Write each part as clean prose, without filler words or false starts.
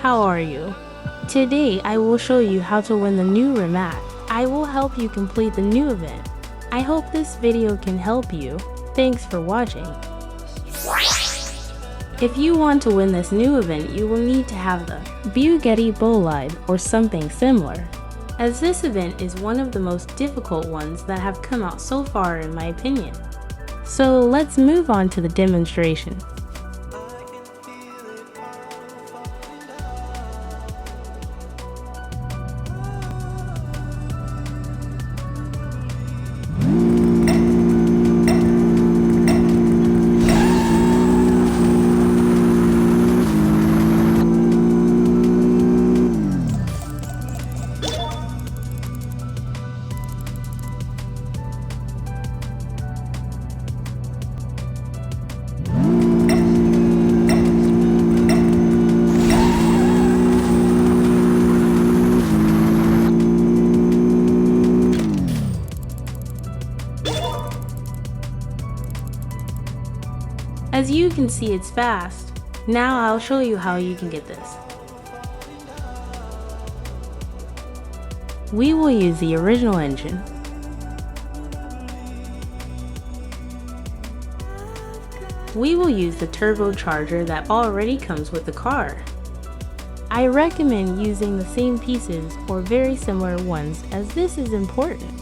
how are you? Today I will show you how to win the new rematch. I will help you complete the new event. I hope this video can help you. Thanks for watching. If you want to win this new event, you will need to have the Bugatti Bolide or something similar, as this event is one of the most difficult ones that have come out so far in my opinion. So let's move on to the demonstration. As you can see, it's fast. Now I'll show you how you can get this. We will use the original engine. We will use the turbocharger that already comes with the car. I recommend using the same pieces or very similar ones, as this is important.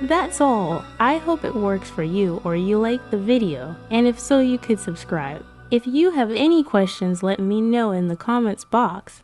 That's all. I hope it works for you or you like the video, and if so, you could subscribe. If you have any questions, let me know in the comments box.